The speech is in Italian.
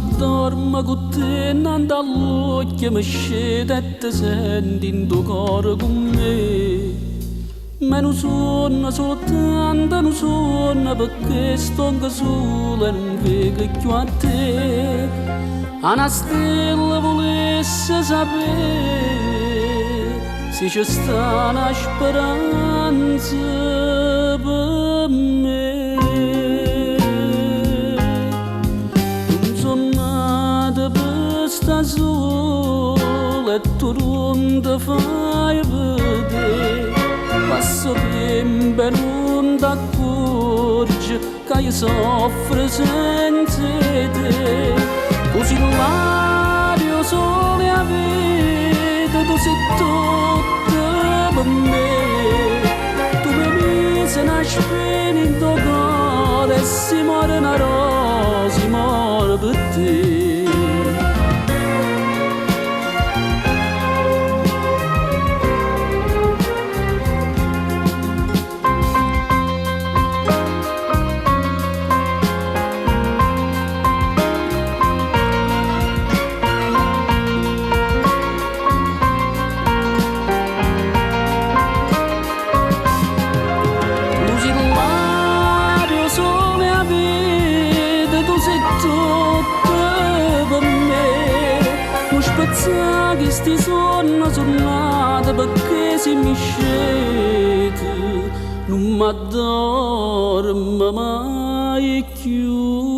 m'addormo con te nandall'occhio mi scende e te senti in tuo cuore con me. Ma non sono soltanto, non sono perché sto anche sola e non vedo più a te. Una stella volesse sapere se c'è sta una speranza per me. Non sono nata per sta sola e tu non ti fai vedere. Passo tempo e non ti accorgi che io soffro senza te. Così l'aria sole a vita, tu sei tutto per me. Tu mi misi una spina in tuo cuore e si muore una rosa, si muore per te. Che sti sonno nata perché se mi scende non m'addormo mai più.